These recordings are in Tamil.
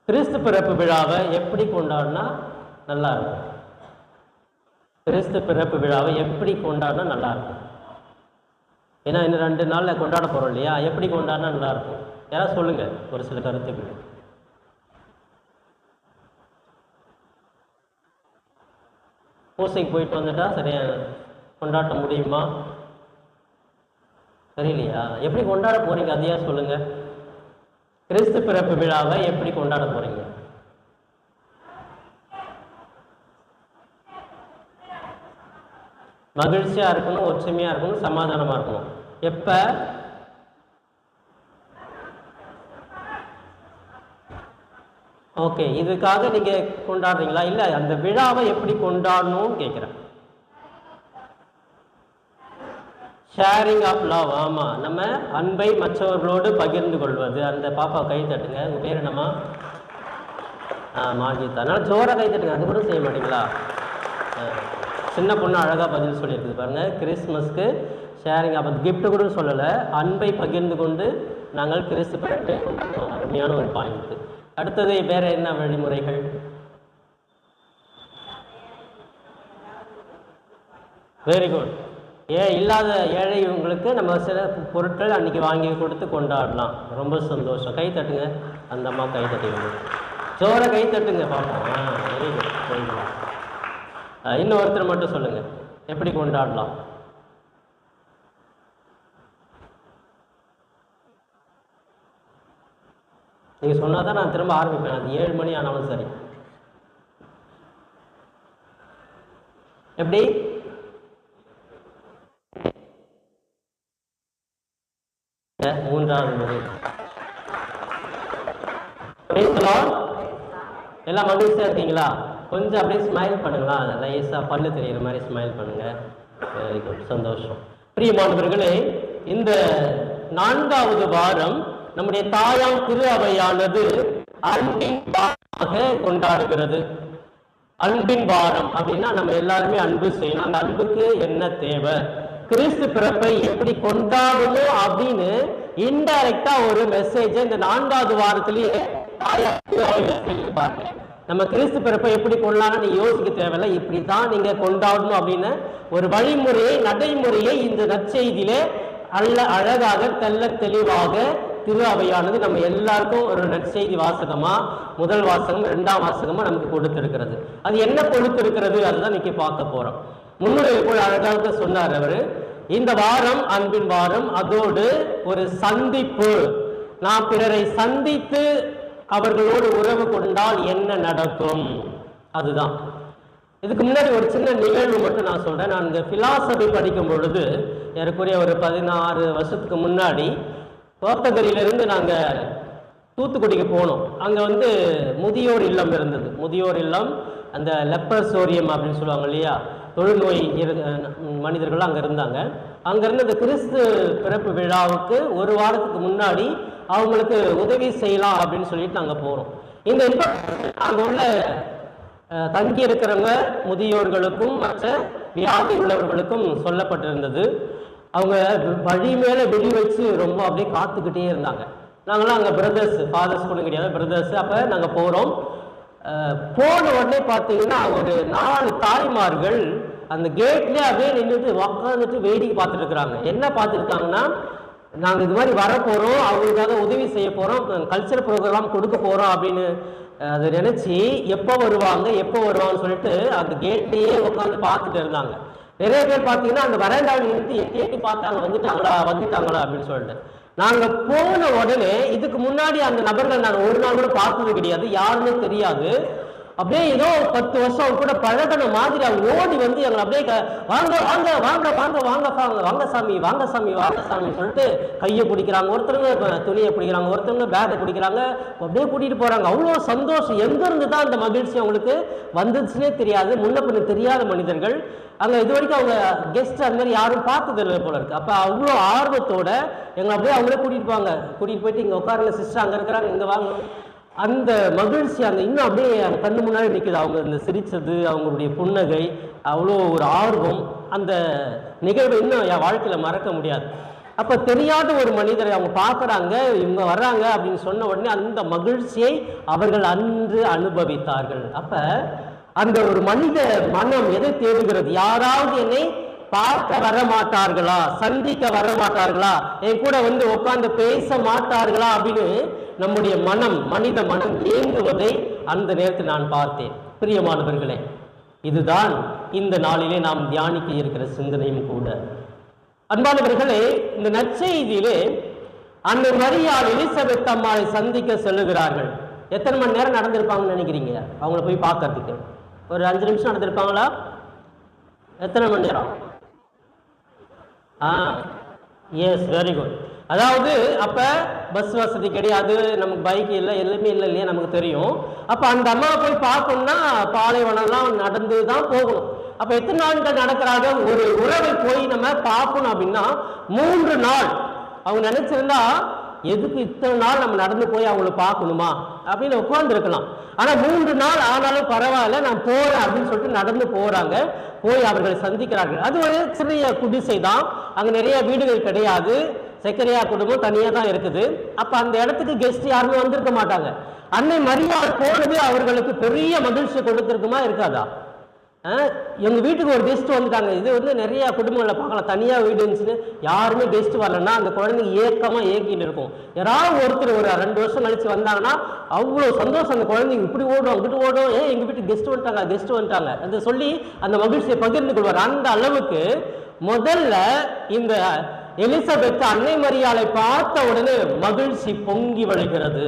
கிறிஸ்து பிறப்பு விழாவை எப்படி கொண்டாடினா நல்லா இருக்கும்? கிறிஸ்து பிறப்பு விழாவை எப்படி கொண்டாடினா நல்லா இருக்கும்? ஏன்னா இன்னும் 2 நாளில் கொண்டாட போகிறோம் இல்லையா? எப்படி கொண்டாடினா நல்லா இருக்கும்? யாராவது சொல்லுங்க ஒரு சில கருத்துக்கள். பூசைக்கு போயிட்டு வந்துட்டா சரியா கொண்டாட முடியுமா? தெரியலையா? எப்படி கொண்டாட போறீங்க அதையா சொல்லுங்க. கிறிஸ்து பிறப்பு விழாவை எப்படி கொண்டாட போறீங்க? மகிழ்ச்சியா இருக்கணும், ஒற்றுமையா இருக்கணும், சமாதானமா இருக்கணும். எப்ப? ஓகே, இதுக்காக நீங்க கொண்டாடுறீங்களா? இல்ல அந்த விழாவை எப்படி கொண்டாடணும்னு கேட்கிறேன். Sharing of love. ஆமாம், நம்ம அன்பை மற்றவர்களோடு பகிர்ந்து கொள்வது. அந்த பாப்பா கை தட்டுங்க. உங்கள் பேர் என்னம்மா? மாஜிதா. அதனால் ஜோராக கை தட்டுங்க. அது கூட செய்ய மாட்டீங்களா? சின்ன பொண்ணு அழகாக பதில் சொல்லியிருக்குது பாருங்கள். கிறிஸ்மஸ்க்கு ஷேரிங் ஆஃப் கிஃப்ட்டு கூட சொல்லலை, அன்பை பகிர்ந்து கொண்டு நாங்கள் கிறிஸ்து பிறப்பு அருமையான ஒரு பாயிண்ட். அடுத்தது வேறு என்ன வழிமுறைகள்? Very good. இல்லாத ஏழைங்களுக்கு நம்ம சில பொருட்கள் அன்றைக்கி வாங்கி கொடுத்து கொண்டாடலாம். ரொம்ப சந்தோஷம். கை தட்டுங்க. அந்த அம்மா கை தட்டுங்க. ஜோர கை தட்டுங்க பார்ப்போம். Very good. போயிடலாம். இன்னும் ஒருத்தர் மட்டும் சொல்லுங்கள், எப்படி கொண்டாடலாம்? நீங்கள் சொன்னால் தான் நான் திரும்ப ஆரம்பிப்பேன். அது 7 மணி ஆனாலும் சரி. எப்படி? மூன்றாவது முறை. எல்லாம் மகிழ்ச்சியா இருக்கீங்களா? கொஞ்சம் அப்படியே ஸ்மைல் பண்ணுங்களா? லேசா பல்லு தெரியுற மாதிரி ஸ்மைல் பண்ணுங்க. Very good. சந்தோஷம். பிரியமானவர்களே, இந்த 4வது வாரம் நம்முடைய தாயாம் திரு அவையானது அன்பின் வாரமாக கொண்டாடுகிறது. அன்பின் வாரம் அப்படின்னா நம்ம எல்லாருமே அன்பு செய்யணும். அந்த அன்புக்கு என்ன தேவை, கிறிஸ்து பிறப்பை எப்படி கொண்டாடணும் அப்படின்னு இன்டைரக்டா ஒரு மெசேஜ் இந்த 4வது வாரத்திலேயே நம்ம கிறிஸ்து பிறப்பை எப்படி கொண்டாடணும் நீ யோசிக்க தேவையில்லை, இப்படித்தான் நீங்க கொண்டாடணும் அப்படின்னு ஒரு வழிமுறையை, நடைமுறையை இந்த நற்செய்தியிலே அழகாக தெல்ல தெளிவாக திரு அவையானது நம்ம எல்லாருக்கும் ஒரு நற்செய்தி வாசகமா, முதல் வாசகம் 2ஆம் வாசகமா நமக்கு கொடுத்திருக்கிறது. அது என்ன கொடுத்திருக்கிறது அதுதான் இன்னைக்கு பார்க்க போறோம். முன்னுரை போல் அழகாக சொன்னார் அவர். இந்த வாரம் அன்பின் வாரம், அதோடு ஒரு சந்திப்பு. நாம் பிறரை சந்தித்து அவர்களோடு உறவு கொண்டால் என்ன நடக்கும், அதுதான். இதுக்கு முன்னாடி ஒரு சின்ன நிகழ்வு மட்டும் நான் சொல்றேன். நான் இந்த பிலாசபி படிக்கும் பொழுது ஏறக்குறைய ஒரு 16 வருஷத்துக்கு முன்னாடி கோத்தகிரியிலிருந்து நாங்கள் தூத்துக்குடிக்கு போனோம். அங்கே முதியோர் இல்லம் இருந்தது. முதியோர் இல்லம், அந்த லெப்பர்சோரியம் அப்படின்னு சொல்லுவாங்க இல்லையா, தொழுநோய் மனிதர்கள் அங்கே இருந்தாங்க. அங்கேருந்து அந்த கிறிஸ்து பிறப்பு விழாவுக்கு ஒரு வாரத்துக்கு முன்னாடி அவங்களுக்கு உதவி செய்யலாம் அப்படின்னு சொல்லிட்டு நாங்கள் போகிறோம். இந்த அங்கே உள்ள தங்கி இருக்கிறவங்க முதியோர்களுக்கும் மற்ற வியாதி உள்ளவர்களுக்கும் சொல்லப்பட்டிருந்தது. அவங்க வழி மேலே வெளி வச்சு ரொம்ப அப்படியே காத்துக்கிட்டே இருந்தாங்க. நாங்களாம் அங்கே பிரதர்ஸ், ஃபாதர்ஸ் கூட கிடையாது, பிரதர்ஸ். அப்போ நாங்கள் போகிறோம். போன உடனே பார்த்தீங்கன்னா ஒரு 4 தாய்மார்கள் அந்த கேட்லேயே அப்படியே நின்றுட்டு உட்காந்துட்டு வேடிக்கை பார்த்துட்டு இருக்கிறாங்க. என்ன பார்த்துருக்காங்கன்னா, நாங்கள் இது மாதிரி வரப்போகிறோம், அவங்களுக்காக உதவி செய்ய போகிறோம், கல்ச்சரல் ப்ரோக்ராம் கொடுக்க போகிறோம் அப்படின்னு அதை நினச்சி எப்போ வருவாங்கன்னு சொல்லிட்டு அந்த கேட்லேயே உட்காந்து பார்த்துட்டு இருந்தாங்க. நிறைய பேர் பார்த்தீங்கன்னா அந்த வராண்டாவில் நிறுத்தி எட்டி பார்த்தாங்க, வந்துட்டாங்களா அப்படின்னு சொல்லிட்டு. நாங்கள் போன உடனே இதுக்கு முன்னாடி அந்த நபர்கள் நாங்கள் ஒரு நாள் கூட பார்த்தது கிடையாது, யாருமே தெரியாது. அப்படியே ஏதோ 10 வருஷம் கூட பழகன மாதிரி அவங்க ஓடி வந்து எங்களை அப்படியே வாங்க வாங்க வாங்க வாங்க வாங்க வாங்க சாமி வாங்க சாமி வாங்க சாமி சொல்லிட்டு கையை பிடிக்கிறாங்க, ஒருத்தருங்க துணியை பிடிக்கிறாங்க, ஒருத்தருங்க பேக்கை பிடிக்கிறாங்க, அப்படியே கூட்டிகிட்டு போகிறாங்க. அவ்வளோ சந்தோஷம். எங்கேருந்து தான் அந்த மகிழ்ச்சி அவங்களுக்கு வந்துச்சுன்னே தெரியாது. முன்ன பின்ன தெரியாத மனிதர்கள் அங்கே இது வரைக்கும் அவங்க கெஸ்ட் அந்த மாதிரி யாரும் பார்த்ததில்லை போல இருக்கு. அப்போ அவ்வளோ ஆர்வத்தோட எங்களை அப்படியே அவங்களே கூட்டிகிட்டு போயிட்டு இங்கே உட்காருங்க சிஸ்டர், அங்கே இருக்கிறாங்க, இங்கே வாங்க. அந்த மகிழ்ச்சி அந்த இன்னும் அப்படியே கண்ணு முன்னாடி நிற்குது. அவங்க இந்த சிரித்தது, அவங்களுடைய புன்னகை, அவ்வளோ ஒரு ஆர்வம். அந்த நிகழ்வு இன்னும் என் வாழ்க்கையில் மறக்க முடியாது. அப்ப தெரியாத ஒரு மனிதரை அவங்க பார்க்கறாங்க, இவங்க வர்றாங்க அப்படின்னு சொன்ன உடனே அந்த மகிழ்ச்சியை அவர்கள் அன்று அனுபவித்தார்கள். அப்ப அந்த ஒரு மனித மனம் எதை தேடுகிறது? யாராவது என்னை பார்க்க வர மாட்டார்களா, சந்திக்க வர மாட்டார்களா, என் கூட வந்து உட்கார்ந்து பேச மாட்டார்களா அப்படின்னு நம்முடைய மனம், மனித மனம் ஏங்குவதை அந்த நேரத்தில் நான் பார்த்தேன். பிரியமானவர்களே, இதுதான் இந்த நாளிலே நாம் தியானிக்க இருக்கிற சிந்தனையும் கூட. அன்பானவர்களே, இந்த நற்செய்தியிலே அன்னை மரியாள் எலிசபெத் அம்மாளை சந்திக்க செல்லுகிறார்கள். எத்தனை மணி நேரம் நடந்திருப்பாங்கன்னு நினைக்கிறீங்க? அவங்கள போய் பார்க்கறதுக்கு ஒரு 5 நிமிஷம் நடந்திருப்பாங்களா? எத்தனை மணி நேரம்? Yes, very good. அதாவது அப்ப பஸ் வசதி கிடையாது, நமக்கு பைக் இல்லை, எதுவுமே இல்லை இல்லையா, நமக்கு தெரியும். அப்ப அந்த அம்மா போய் பார்க்கணும்னா பாலைவனம்லாம் நடந்து தான் போகணும். அப்ப எத்தனை நாட்கள் நடக்கிறாங்க? ஒரு உறவை போய் நம்ம பார்க்கணும் அப்படின்னா 3 நாள். அவங்க நினைச்சிருந்தா எதுக்கு இத்தனை நாள் நம்ம நடந்து போய் அவங்கள பார்க்கணுமா அப்படின்னு உட்கார்ந்து இருக்கலாம். ஆனா 3 நாள் ஆனாலும் பரவாயில்ல, நான் போறேன் அப்படின்னு சொல்லிட்டு நடந்து போறாங்க. போய் அவர்களை சந்திக்கிறார்கள். அது ஒரு சிறிய குடிசை தான், அங்க நிறைய வீடுகள் கிடையாது. செக்கரியா குடும்பம் தனியா தான் இருக்குது. அப்ப அந்த இடத்துக்கு கெஸ்ட் யாருமே வந்திருக்க மாட்டாங்க. அன்னை மரியாள் போனது அவர்களுக்கு பெரிய மகிழ்ச்சி கொடுத்திருக்குமா இருக்காதா? எங்க வீட்டுக்கு ஒரு கெஸ்ட் வந்துட்டாங்க. இது வந்து நிறைய குடும்பங்களை பார்க்கலாம். தனியா வீடு இருந்துச்சுன்னு யாருமே கெஸ்ட் வரலன்னா அந்த குழந்தைங்க ஏக்கமா ஏக்கிட்டு இருக்கும். யாராவது ஒருத்தர் ஒரு 2 வருஷம் கழிச்சு வந்தாங்கன்னா அவ்வளவு சந்தோஷம். அந்த குழந்தைங்க இப்படி ஓடும் அங்கிட்டு ஓடும், எங்க வீட்டுக்கு கெஸ்ட் வந்துட்டாங்க என்று சொல்லி அந்த மகிழ்ச்சியை பகிர்ந்து கொள்வார். அந்த அளவுக்கு முதல்ல இந்த எலிசபெத் அன்னை மரியாளை பார்த்த உடனே மகிழ்ச்சி பொங்கி வழிகிறது.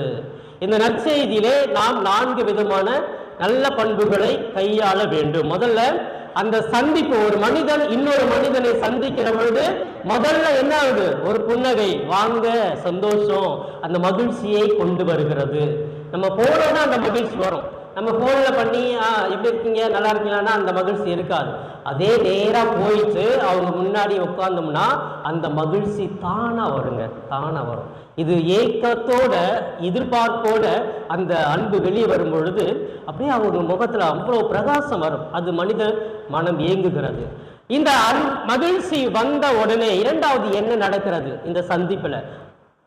இந்த நற்செய்தியிலே நாம் 4 விதமான நல்ல பண்புகளை கையாள வேண்டும். முதல்ல அந்த சந்திப்பு, ஒரு மனிதன் இன்னொரு மனிதனை சந்திக்கிற பொழுது முதல்ல என்ன ஆகுது? ஒரு புன்னகை, வாங்க, சந்தோஷம், அந்த மகிழ்ச்சியை கொண்டு வருகிறது. நம்ம போனோம்னா அந்த மகிழ்ச்சி வரும். நம்ம போன்ல பண்ணி எப்படி இருக்கீங்க, நல்லா இருக்கீங்களான்னா அந்த மகிழ்ச்சி இருக்காது. அதே நேரா போயிட்டு அவங்க முன்னாடி உட்கார்ந்தோம்னா அந்த மகிழ்ச்சி தானா வருங்க, தானா வரும். இது ஏக்கத்தோட எதிர்பார்ப்போட அந்த அன்பு வெளியே வரும் பொழுது அப்படியே அவங்க முகத்துல அவ்வளவு பிரகாசம் வரும். அது மனித மனம் ஏங்குகிறது. இந்த மகிழ்ச்சி வந்த உடனே இரண்டாவது என்ன நடக்கிறது? இந்த சந்திப்புல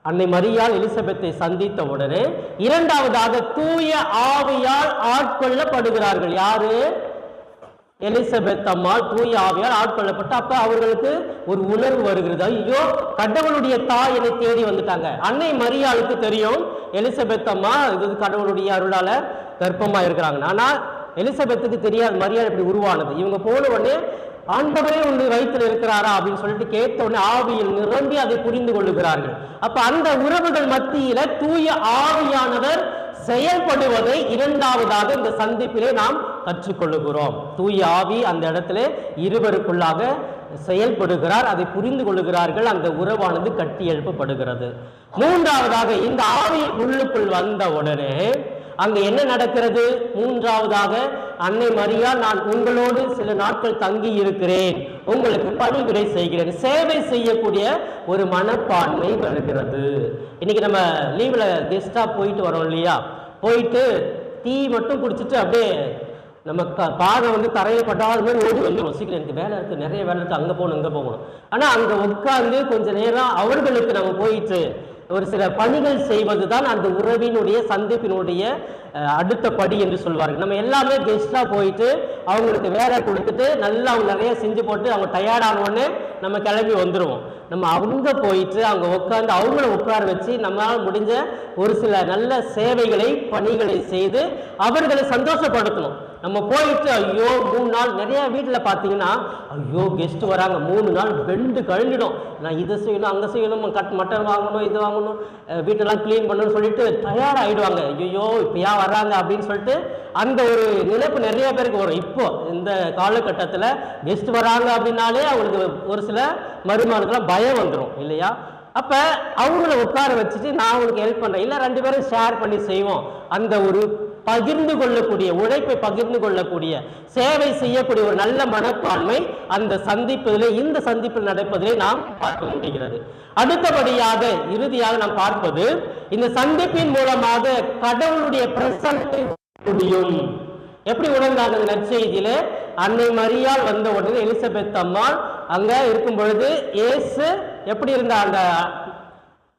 அன்னை மரியாள் எலிசபெத்தை சந்தித்த உடனே இரண்டாவதாக தூய ஆவியால் ஆட்கொள்ளப்படுகிறார்கள். யாரு? எலிசபெத் அம்மாள் தூய ஆவியால் ஆட்கொள்ளப்பட்டு அப்ப அவர்களுக்கு ஒரு உணர்வு வருகிறது. ஐயோ, கடவுளுடைய தாய் என்னை தேடி வந்துட்டாங்க. அன்னை மரியாளுக்கு தெரியும் எலிசபெத் அம்மா இது கடவுளுடைய அருளால கர்ப்பமா இருக்கிறாங்க. ஆனா எலிசபெத்துக்கு தெரியாது மரியாள் இப்படி உருவானது. இவங்க போன உடனே ஆண்டவரே உண்டு வயிற்றில் இருக்கிறாரா அப்படின்னு சொல்லிட்டு கேட்ட உடனே ஆவியில் நிரம்பி அதை புரிந்து கொள்ளுகிறார்கள். அப்ப அந்த உறவுகள் மத்தியில தூய ஆவியானவர் செயல்படுவதை இரண்டாவதாக இந்த சந்திப்பிலே நாம் கற்றுக்கொள்ளுகிறோம். தூய ஆவி அந்த இடத்துல இருவருக்குள்ளாக செயல்படுகிறார், அதை புரிந்து கொள்ளுகிறார்கள், அந்த உறவானது கட்டி எழுப்பப்படுகிறது. மூன்றாவதாக இந்த ஆவி உள்ளுக்குள் வந்த உடனே அங்க என்ன நடக்கிறது? மூன்றாவதாக அன்னை மரியாள் நான் உங்களோடு சில நாட்கள் தங்கி இருக்கிறேன், உங்களுக்கு பணிவிடை செய்கிறேன், சேவை செய்யக்கூடிய ஒரு மனப்பான்மை வருகிறது. இன்னைக்கு நம்ம லீவ்ல கெஸ்டா போயிட்டு வரோம் இல்லையா, போயிட்டு டீ மட்டும் குடிச்சிட்டு அப்படியே நம்ம பாதம் வந்து தரையில பட்டாத மாதிரி ஓடி வந்துடும். சீக்கிரம் எனக்கு வேலை இருக்கு, நிறைய வேலை இருக்கு, அங்க போகணும் இங்க போகணும். ஆனா அங்க உட்கார்ந்து கொஞ்ச நேரம் அவர்களுக்கு நம்ம போயிட்டு ஒரு சில பணிகள் செய்வது தான் அந்த உறவினுடைய சந்திப்பினுடைய அடுத்த படி என்று சொல்வார்கள். நம்ம எல்லாமே கெஸ்டா போயிட்டு அவங்களுக்கு வேலை கொடுத்துட்டு நல்லா அவங்க நிறைய செஞ்சு போட்டு அவங்க டயர்ட் ஆனோடனே நம்ம கிளம்பி வந்துடுவோம். நம்ம அவங்க போயிட்டு அவங்க உட்காந்து அவங்கள உட்கார வச்சு நம்மளால் முடிஞ்ச ஒரு சில நல்ல சேவைகளை பணிகளை செய்து அவர்களை சந்தோஷப்படுத்தணும். நம்ம போயிட்டு ஐயோ 3 நாள் நிறைய வீட்டில் பார்த்தீங்கன்னா ஐயோ கெஸ்ட் வராங்க 3 நாள் பெண்டு கழிஞ்சிடும், நான் இதை செய்யணும் அங்கே செய்யணும், மட்டன் வாங்கணும், இது வாங்கணும், வீட்டெல்லாம் கிளீன் பண்ணணும்னு சொல்லிட்டு டயர்ட் ஆகிடுவாங்க. ஐயோ இப்போயா வராங்க அப்படின்னு சொல்லிட்டு அந்த ஒரு நினைப்பு நிறைய பேருக்கு வரும். இப்போ இந்த காலகட்டத்தில் கெஸ்ட் வராங்க அப்படின்னாலே அவங்களுக்கு ஒரு சில மருமகளுக்கெல்லாம் பயம் வந்துடும் இல்லையா. அப்ப அவங்கள உட்கார வச்சுட்டு நான் அவங்களுக்கு ஹெல்ப் பண்றேன், இல்லை 2 பேரும் ஷேர் பண்ணி செய்வோம். அந்த ஒரு பகிர்ந்து கொள்ளக்கூடிய உழைப்பை பகிர்ந்து கொள்ளக்கூடிய சேவை செய்யக்கூடிய ஒரு நல்ல மனப்பான்மை அந்த சந்திப்பிலே இந்த சந்திப்பில் நடப்பதிலே நாம் பார்க்க முடிகிறது. அடுத்தபடியாக இறுதியாக நாம் பார்ப்பது இந்த சந்திப்பின் மூலமாக கடவுளுடைய பிரசன்னத்தை முடியும். எப்படி உணர்ந்தாங்க நற்செய்தியில? அன்னை மரியாள் வந்த உடனே எலிசபெத் அம்மாள் அங்க இருக்கும் பொழுது இயேசு எப்படி இருந்த அந்த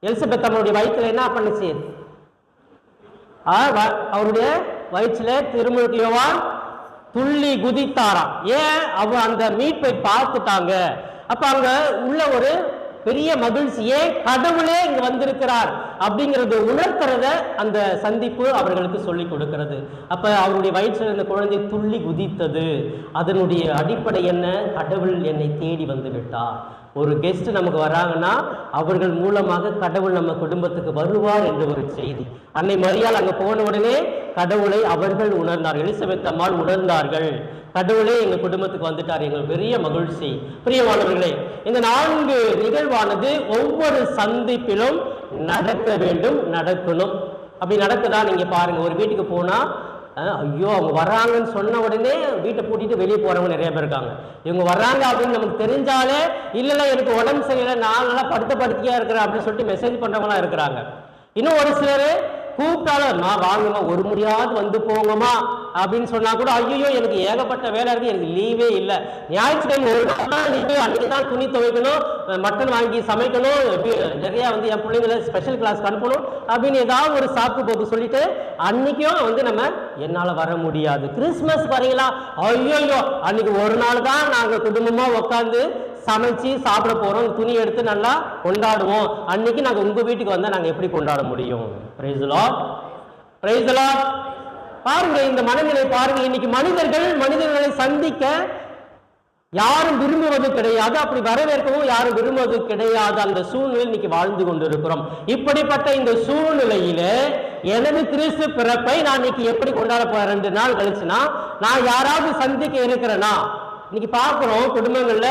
எலிசபெத் அம்மாவுடைய வயிற்றுல என்ன பண்ணுச்சு? அவருடைய வயிற்றுல திருமுழுக்கு யோவான் துள்ளி குதித்தாராம். ஏன்? அவ அந்த மீட்பை பார்த்துட்டாங்க. அப்ப அங்க உள்ள ஒரு பெரிய மகிழ்ச்சி, ஏன் கடவுளே இங்க வந்திருக்கிறார் அப்படிங்கிறது உணர்த்துறத அந்த சந்திப்பு அவர்களுக்கு சொல்லி கொடுக்கிறது. அப்ப அவருடைய வயிற்றில் இருந்த குழந்தை துள்ளி குதித்தது. அதனுடைய அடிப்படை என்ன? கடவுள் என்னை தேடி வந்து விட்டார். ஒரு கெஸ்ட் நமக்கு வராங்கன்னா அவர்கள் மூலமாக கடவுள் நம்ம குடும்பத்துக்கு வருவார் என்ற ஒரு செய்தி. அன்னை மரியாள் அங்க போன உடனே கடவுளை அவர்கள் உணர்ந்தார்கள். எலிசபெத் அம்மாள் உணர்ந்தார்கள், கடவுளே எங்க குடும்பத்துக்கு வந்துட்டார், எங்களுக்கு பெரிய மகிழ்ச்சி. பிரியமானவர்களே, இந்த 4 நிகழ்வானது ஒவ்வொரு சந்திப்பிலும் நடக்க வேண்டும், நடக்கணும். அப்படி நடக்குதா? நீங்க பாருங்க, ஒரு வீட்டுக்கு போனா ஐயோ அவங்க வர்றாங்கன்னு சொன்ன உடனே வீட்டை பூட்டிட்டு வெளியே போறவங்க நிறைய பேர் இருக்காங்க. இவங்க வர்றாங்க அப்படின்னு நமக்கு தெரிஞ்சாலே இல்லைல்ல எனக்கு உடம்பு சரியில்லை, நான் நல்லா படுத்தியா இருக்கிறேன் அப்படின்னு சொல்லிட்டு மெசேஜ் பண்றவங்களா இருக்கிறாங்க. இன்னும் ஒரு சிலர் கூப்பிட்டாலும் வாங்கம்மா ஒரு முறையாவது வந்து போங்கம்மா அப்படின்னு சொன்னா கூட ஐயோ எனக்கு ஏகப்பட்ட வேலை இருக்கு, எனக்கு லீவே இல்லை, ஞாயிற்றுக்கிழமை ஒரு லீவு, அன்னைக்கு தான் துணி துவைக்கணும், மட்டன் வாங்கி சமைக்கணும், நிறைய வந்து என் பிள்ளைங்களை ஸ்பெஷல் கிளாஸ் அனுப்பணும் அப்படின்னு ஏதாவது ஒரு சாக்கு போக்கு சொல்லிட்டு அன்னைக்கும் வந்து நம்ம என்னால வர முடியாது. கிறிஸ்துமஸ் வரீங்களா? ஐயோ அன்னைக்கு ஒரு நாள் தான் நாங்க குடும்பமா உட்காந்து சமைச்சு சாப்பிட போறோம், துணி எடுத்து நல்லா கொண்டாடுவோம், அன்னைக்கு நாங்க உங்க வீட்டுக்கு வந்தா நாங்க எப்படி கொண்டாட முடியும்? Praise the Lord, praise the Lord. பாருங்க இந்த மனநிலை பாருங்க. இன்னைக்கு மனிதர்களை சந்திக்க யாரும் விரும்புவது கிடையாது, அப்படி வரவேற்கவும் யாரும் விரும்புவது கிடையாது. அந்த சூழ்நிலை இன்னைக்கு வாழ்ந்து கொண்டிருக்கிறோம். இப்படிப்பட்ட இந்த சூழ்நிலையில எனது கிறிஸ்து பிறப்பை நான் இன்னைக்கு எப்படி கொண்டாட போறேன்? 2 நாள் கழிச்சுனா நான் யாராவது சந்திக்க இருக்கிறேன்னா? இன்னைக்கு பார்க்குறோம் குடும்பங்கள்ல,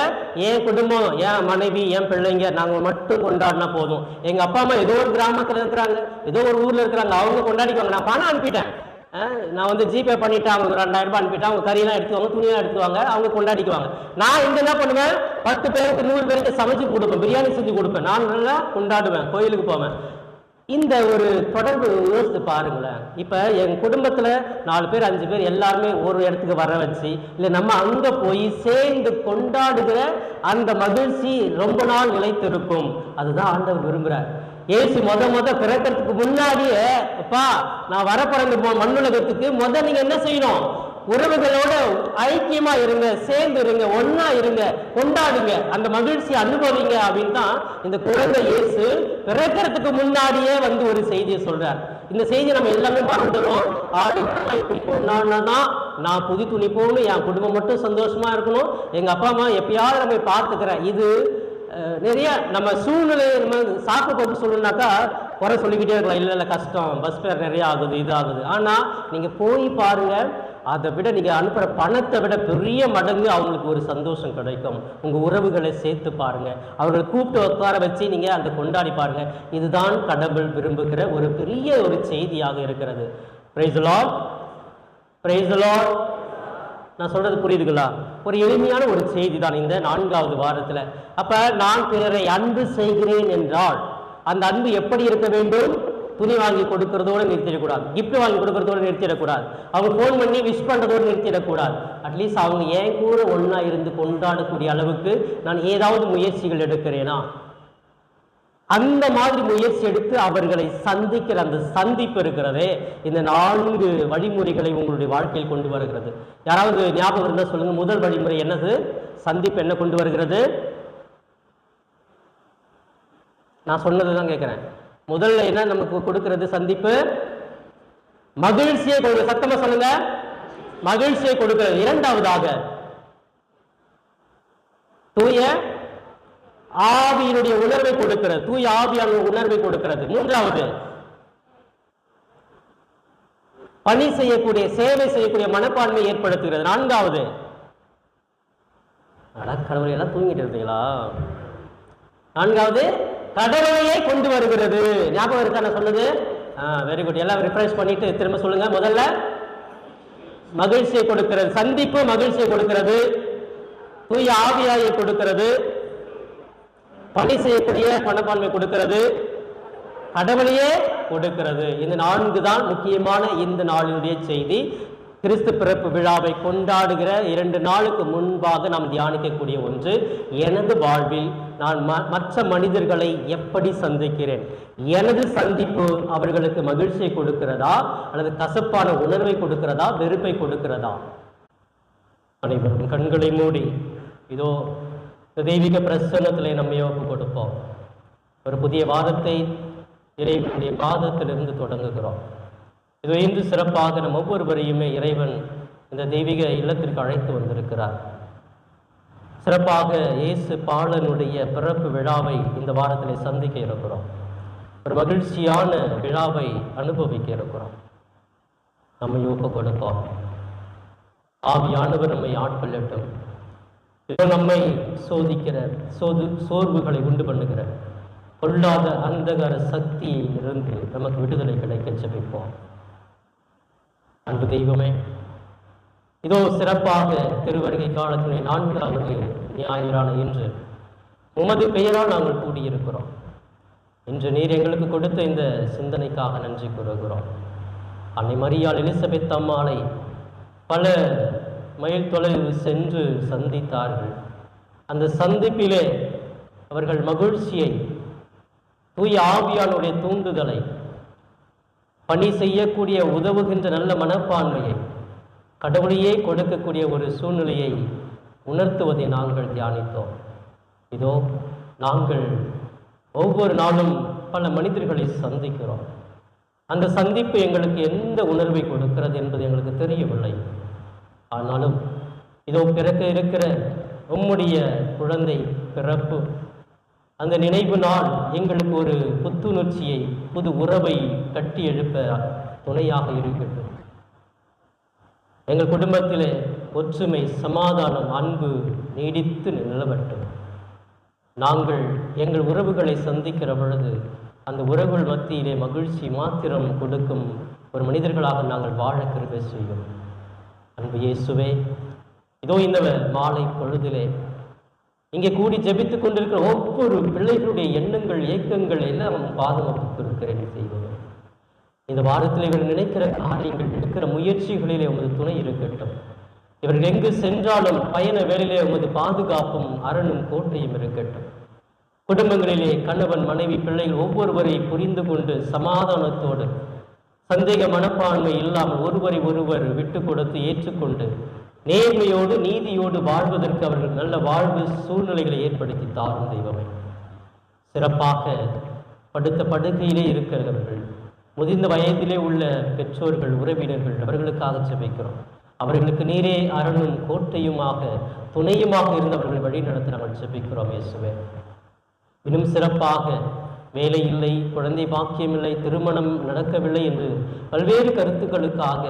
என் குடும்பம், என் மனைவி, என் பிள்ளைங்க, நாங்கள் மட்டும் கொண்டாடினா போதும். எங்கள் அப்பா அம்மா ஏதோ ஒரு கிராமத்தில் இருக்கிறாங்க, ஏதோ ஒரு ஊரில் இருக்கிறாங்க, அவங்க கொண்டாடிக்குவாங்க. நான் பணம் அனுப்பிட்டேன், நான் வந்து ஜிபே பண்ணிட்டேன், அவங்க 2000 ரூபாய் அனுப்பிட்டேன், அவங்க கறியெல்லாம் எடுத்துவாங்க, துணியெல்லாம் எடுத்துவாங்க, அவங்க கொண்டாடிக்குவாங்க. நான் இங்கே என்ன பண்ணுவேன்? 10 பேருக்கு 100 பேருக்கு சமைச்சு கொடுப்பேன், பிரியாணி செஞ்சு கொடுப்பேன், நான் நல்லா கொண்டாடுவேன், கோயிலுக்கு போவேன். இந்த ஒரு தொடர்பு யோசித்து பாருங்களேன். இப்போ என் குடும்பத்தில் 4 பேர் 5 பேர் எல்லாருமே ஒரு இடத்துக்கு வர வச்சு, இல்லை நம்ம அங்கே போய் சேர்ந்து கொண்டாடுகிற அந்த மகிழ்ச்சி ரொம்ப நாள் நிலைத்திருக்கும். அதுதான் ஆண்டவர் விரும்புகிறார். ஏசு முத பிறக்கிறதுக்கு முன்னாடியே, அப்பா நான் வரப்போற இந்த மண்ணுலகத்துக்கு நீங்க என்ன செய்யணும்? உறவுகளோட ஐக்கியமா இருங்க, சேர்ந்து இருங்க, ஒன்னா இருங்க, கொண்டாடுங்க, அந்த மகிழ்ச்சி அனுபவிங்க அப்படின்னு தான் இந்த குழந்தை இயேசு பிறக்கிறதுக்கு முன்னாடியே வந்து ஒரு செய்தியை சொல்றார். இந்த செய்தியை நம்ம எல்லாமே மறந்துடும். நான் புது துணி போகணும், என் குடும்பம் மட்டும் சந்தோஷமா இருக்கணும், எங்க அப்பா அம்மா எப்பயாவது நம்ம பார்த்துக்கிறேன். இது நிறைய நம்ம சூழ்நிலை நம்ம சாக்கு போட்டு சொல்லணும்னாக்கா குறை சொல்லிக்கிட்டே இருக்கலாம். இல்லை கஷ்டம், பஸ் ஃபேர் நிறைய ஆகுது, இது ஆகுது. ஆனால் நீங்கள் போய் பாருங்க, அதை விட நீங்கள் அனுப்புகிற பணத்தை விட பெரிய மடங்கு அவங்களுக்கு ஒரு சந்தோஷம் கிடைக்கும். உங்கள் உறவுகளை சேர்த்து பாருங்க, அவர்களை கூப்பிட்டு உட்கார வச்சு நீங்கள் அந்த கொண்டாடி பாருங்க. இதுதான் கடவுள் விரும்புகிற ஒரு பெரிய ஒரு செய்தியாக இருக்கிறது. Praise the Lord, praise the Lord. நான் சொல்றது புரியுதுங்களா? ஒரு எளிமையான ஒரு செய்தி தான் இந்த 4வது வாரத்தில். அப்ப நான் பிறரை அன்பு செய்கிறேன் என்றால் அந்த அன்பு எப்படி இருக்க வேண்டும்? துணி வாங்கி கொடுக்கறதோடு நிறுத்திடக்கூடாது, கிஃப்ட் வாங்கி கொடுக்கறதோடு நிறுத்திடக்கூடாது, அவங்க ஃபோன் பண்ணி விஷ் பண்ணுறதோடு நிறுத்திடக்கூடாது. அட்லீஸ்ட் அவங்க ஏன் கூட ஒன்றா இருந்து கொண்டாடக்கூடிய அளவுக்கு நான் ஏதாவது முயற்சிகள் எடுக்கிறேனா? அந்த மாதிரி முயற்சி எடுத்து அவர்களை சந்திக்கிற அந்த சந்திப்பு இருக்கிறதே, இந்த 4 வழிமுறைகளை உங்களுடைய வாழ்க்கையில் கொண்டு வருகிறது. யாராவது ஞாபகம் இருந்தால் சொல்லுங்க. முதல் வழிமுறை என்னது? சந்திப்பு என்ன கொண்டு வருகிறது? நான் சொன்னது தான் கேட்கிறேன். முதல்ல என்ன நமக்கு கொடுக்கிறது சந்திப்பு? மகிழ்ச்சியை கொடுக்க. சத்தமா சொல்லுங்க, மகிழ்ச்சியை கொடுக்கிறது. 2வதாக தூய ஆவியினுடைய உணர்வை கொடுக்கிறது, தூய ஆவியான உணர்வை கொடுக்கிறது. 3வது பணி செய்யக்கூடிய, சேவை செய்யக்கூடிய மனப்பான்மை ஏற்படுத்துகிறது. 4வது கடவுளை எல்லாம் தூங்கிட்டு இருந்தீங்களா? 4வது கடவுளையே கொண்டு வருகிறது. ஞாபகம் இருக்கா நான் சொன்னது? Very good. எல்லாம் ரிஃப்ரெஷ் பண்ணிட்டு திரும்ப சொல்லுங்க. முதல்ல மகிழ்ச்சியை கொடுக்கிறது, சந்திப்பு மகிழ்ச்சியை கொடுக்கிறது, தூய ஆவியாயை கொடுக்கிறது, பணி செய்யக்கூடிய மனப்பான்மை கொடுக்கிறது, கடவுளையே கொடுக்கிறது. இந்த 4 தான் முக்கியமான இந்த நாளினுடைய செய்தி. கிறிஸ்து பிறப்பு விழாவை கொண்டாடுகிற 2 நாளுக்கு முன்பாக நாம் தியானிக்கக்கூடிய ஒன்று, எனது வாழ்வில் நான் மற்ற மனிதர்களை எப்படி சந்திக்கிறேன்? எனது சந்திப்பு அவர்களுக்கு மகிழ்ச்சியை கொடுக்கிறதா, அல்லது கசப்பான உணர்வை கொடுக்கிறதா, வெறுப்பை கொடுக்கிறதா? அனைவரும் கண்களை மூடி இதோ தெய்வீக பிரசன்னத்திலே நம்மை ஒப்பு கொடுப்போம். ஒரு புதிய வாரத்தை இறைவனுடைய பாதத்திலிருந்து தொடங்குகிறோம். இது இன்று சிறப்பாக நம் ஒவ்வொருவரையுமே இறைவன் இந்த தெய்வீக இல்லத்திற்கு அழைத்து வந்திருக்கிறார். சிறப்பாக இயேசு பாலனுடைய பிறப்பு விழாவை இந்த வாரத்திலே சந்திக்க இருக்கிறோம். ஒரு மகிழ்ச்சியான விழாவை அனுபவிக்க இருக்கிறோம். நம்மை ஒப்பு கொடுப்போம். ஆவியானவர் நம்மை ஆட்கொள்ளட்டும். நம்மை சோதிக்கிற சோர்வுகளை உண்டு பண்ணுகிற பொல்லாத அந்தகார சக்தியிலிருந்து நமக்கு விடுதலை கிடைக்க ஜெபிப்போம். அன்பு தெய்வமே, இதோ சிறப்பாக திருவருகை காலத்திலே 4வது ஞாயிறான இன்று உமது பெயரால் நாங்கள் கூடியிருக்கிறோம். இன்று நீர் எங்களுக்கு கொடுத்த இந்த சிந்தனைக்காக நன்றி கூறுகிறோம். அன்னை மரியாள் எலிசபெத் அம்மாளை பல மைல் தொலைவு சென்று சந்தித்தார்கள். அந்த சந்திப்பிலே அவர்கள் மகிழ்ச்சியை, தூய ஆவியானுடைய தூண்டுதலை, பணி செய்யக்கூடிய உதவுகின்ற நல்ல மனப்பான்மையை, கடவுளையே கொடுக்கக்கூடிய ஒரு சூழ்நிலையை உணர்த்துவதை நாங்கள் தியானித்தோம். இதோ நாங்கள் ஒவ்வொரு நாளும் பல மனிதர்களை சந்திக்கிறோம். அந்த சந்திப்பு எங்களுக்கு எந்த உணர்வை கொடுக்கிறது என்பது எங்களுக்கு தெரியவில்லை. ஆனாலும் இதோ பிறக்க இருக்கிற உம்முடைய குழந்தை பிறப்பு, அந்த நினைவு நாள் எங்களுக்கு ஒரு புத்துணர்ச்சியை, புது உறவை கட்டி எழுப்ப துணையாக இருக்கட்டும். எங்கள் குடும்பத்திலே ஒற்றுமை, சமாதானம், அன்பு நீடித்து நிலவட்டும். நாங்கள் எங்கள் உறவுகளை சந்திக்கிற பொழுது அந்த உறவுகள் மத்தியிலே மகிழ்ச்சி மாத்திரம் கொடுக்கும் ஒரு மனிதர்களாக நாங்கள் வாழ கிருபை செய்யும். அன்பு இயேசுவே, இதோ இந்த மாலை பொழுதிலே இங்கே கூடி ஜெபித்துக் கொண்டிருக்கிற ஒவ்வொரு பிள்ளைகளுடைய எண்ணங்கள், ஏக்கங்கள் எல்லாம் பாதுகாப்பு இருக்கிறேன் செய்வது. இந்த வாரத்தில் இவர்கள் நினைக்கிற காரியங்கள், எடுக்கிற முயற்சிகளிலே உமது துணை இருக்கட்டும். இவர்கள் எங்கு சென்றாலும் பயண வேளையிலே உமது பாதுகாப்பும் அரணும் கோட்டையும் இருக்கட்டும். குடும்பங்களிலே கணவன், மனைவி, பிள்ளைகள் ஒவ்வொருவரை புரிந்து கொண்டு சமாதானத்தோடு, சந்தேக மனப்பான்மை இல்லாமல் ஒருவரை ஒருவர் விட்டு கொடுத்து ஏற்றுக்கொண்டு நேர்மையோடு நீதியோடு வாழ்வதற்கு அவர்கள் நல்ல வாழ்வு சூழ்நிலைகளை ஏற்படுத்தி தாரும் தெய்வமே. சிறப்பாக படுத்த படுக்கையிலே இருக்கிறவர்கள், முதிர்ந்த வயதிலே உள்ள பெற்றோர்கள், உறவினர்கள், அவர்களுக்காக ஜெபிக்கிறோம். அவர்களுக்கு நீரே அரணும் கோட்டையுமாக துணையுமாக இருந்தவர்களை வழி நடத்த நாங்கள் ஜெபிக்கிறோம் இயேசுவே. இன்னும் சிறப்பாக வேலை இல்லை, குழந்தை பாக்கியம் இல்லை, திருமணம் நடக்கவில்லை என்று பல்வேறு கருத்துக்களுக்காக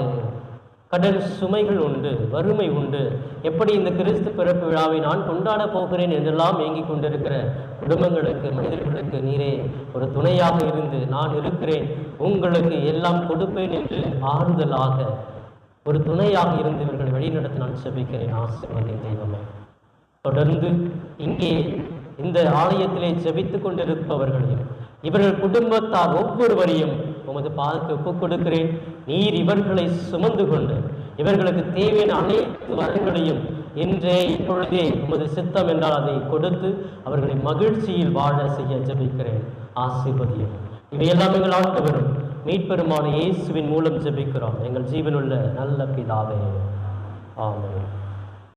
கடன் சுமைகள் உண்டு, வறுமை உண்டு, எப்படி இந்த கிறிஸ்து பிறப்பு விழாவை நான் கொண்டாட போகிறேன் என்றெல்லாம் ஏங்கிக் கொண்டிருக்கிற குடும்பங்களுக்கு, மனிதர்களுக்கு நீரே ஒரு துணையாக இருந்து, நான் இருக்கிறேன், உங்களுக்கு எல்லாம் கொடுப்பேன் என்று ஆறுதலாக ஒரு துணையாக இருந்து இவர்களை வழிநடத்த நான் ஜெபிக்கிறேன். ஆசீர்வதி தெய்வமே. தொடர்ந்து இங்கே இந்த ஆலயத்திலே ஜெபித்துக் கொண்டிருப்பவர்களையும் இவர்கள் குடும்பத்தார் ஒவ்வொருவரையும் உமது பாதத்தை ஒப்புக் கொடுக்கிறேன். நீர் இவர்களை சுமந்து கொண்டு இவர்களுக்கு தேவையான அனைத்து வரங்களையும் இன்றே இப்பொழுதே உமது சித்தம் என்றால் அதை கொடுத்து அவர்களை மகிழ்ச்சியில் வாழ செய்ய ஜெபிக்கிறேன். ஆசீர்வதியும். இவையெல்லாம் எங்கள் ஆண்டவரும் மீட்பெருமான இயேசுவின் மூலம் ஜெபிக்கிறோம் எங்கள் ஜீவனுள்ள நல்ல பிதாவே. ஆமென்.